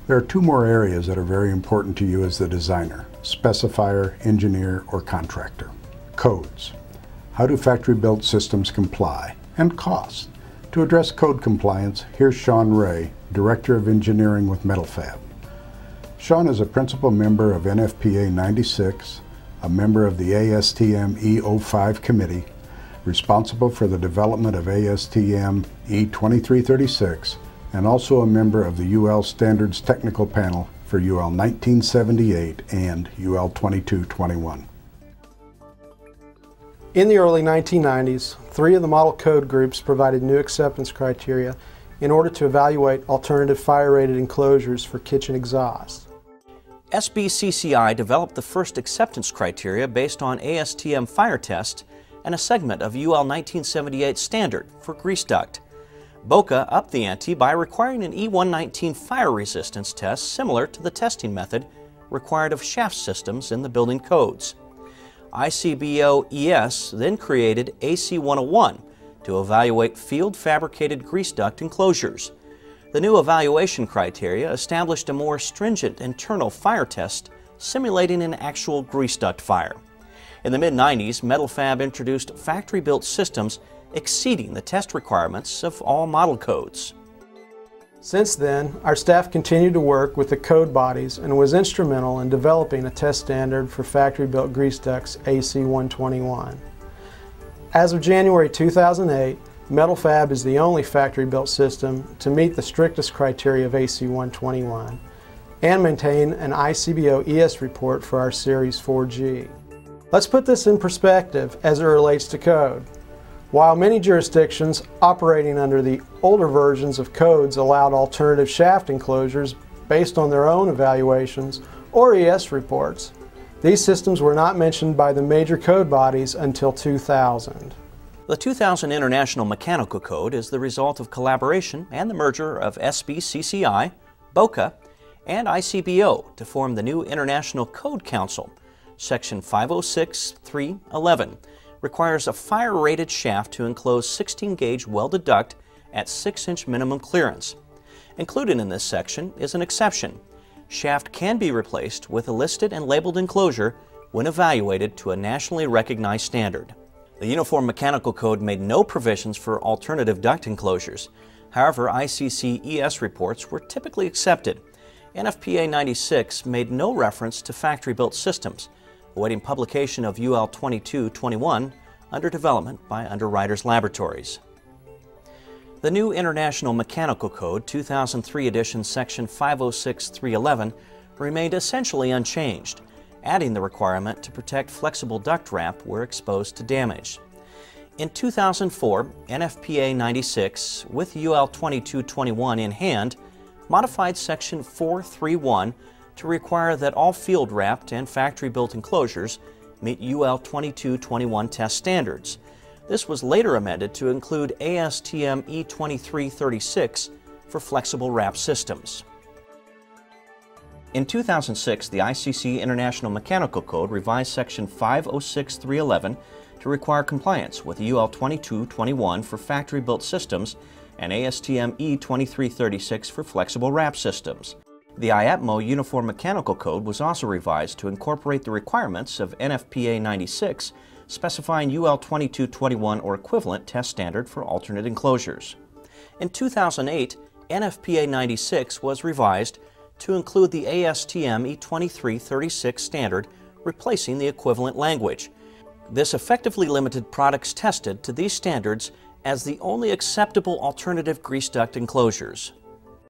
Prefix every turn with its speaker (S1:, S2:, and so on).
S1: There are two more areas that are very important to you as the designer, specifier, engineer, or contractor. Codes. How do factory-built systems comply? And cost. To address code compliance, here's Sean Ray, Director of Engineering with Metal-Fab. Sean is a principal member of NFPA 96, a member of the ASTM E05 committee, responsible for the development of ASTM E2336, and also a member of the UL Standards Technical Panel for UL 1978 and UL 2221.
S2: In the early 1990s, three of the model code groups provided new acceptance criteria in order to evaluate alternative fire-rated enclosures for kitchen exhaust.
S3: SBCCI developed the first acceptance criteria based on ASTM fire test and a segment of UL 1978 standard for grease duct. BOCA upped the ante by requiring an E119 fire resistance test similar to the testing method required of shaft systems in the building codes. ICBO ES then created AC101 to evaluate field fabricated grease duct enclosures. The new evaluation criteria established a more stringent internal fire test simulating an actual grease duct fire. In the mid-90s, Metal-Fab introduced factory-built systems exceeding the test requirements of all model codes.
S2: Since then, our staff continued to work with the code bodies and was instrumental in developing a test standard for factory-built grease ducts AC121. As of January 2008, Metal-Fab is the only factory-built system to meet the strictest criteria of AC121 and maintain an ICBO ES report for our Series 4G. Let's put this in perspective as it relates to code. While many jurisdictions operating under the older versions of codes allowed alternative shaft enclosures based on their own evaluations or ES reports, these systems were not mentioned by the major code bodies until 2000.
S3: The 2000 International Mechanical Code is the result of collaboration and the merger of SBCCI, BOCA, and ICBO to form the new International Code Council. Section 506.3.11 requires a fire-rated shaft to enclose 16-gauge welded duct at 6-inch minimum clearance. Included in this section is an exception. Shaft can be replaced with a listed and labeled enclosure when evaluated to a nationally recognized standard. The Uniform Mechanical Code made no provisions for alternative duct enclosures. However, ICC ES reports were typically accepted. NFPA 96 made no reference to factory-built systems, awaiting publication of UL 2221 under development by Underwriters Laboratories. The new International Mechanical Code 2003 edition section 506.3.11 remained essentially unchanged, adding the requirement to protect flexible duct wrap where exposed to damage. In 2004, NFPA 96, with UL 2221 in hand, modified section 431 to require that all field-wrapped and factory-built enclosures meet UL 2221 test standards. This was later amended to include ASTM E2336 for flexible wrap systems. In 2006, the ICC International Mechanical Code revised section 506.3.11 to require compliance with UL 2221 for factory-built systems and ASTM E2336 for flexible wrap systems. The IAPMO Uniform Mechanical Code was also revised to incorporate the requirements of NFPA 96, specifying UL 2221 or equivalent test standard for alternate enclosures. In 2008, NFPA 96 was revised to include the ASTM E2336 standard, replacing the equivalent language. This effectively limited products tested to these standards as the only acceptable alternative grease duct enclosures.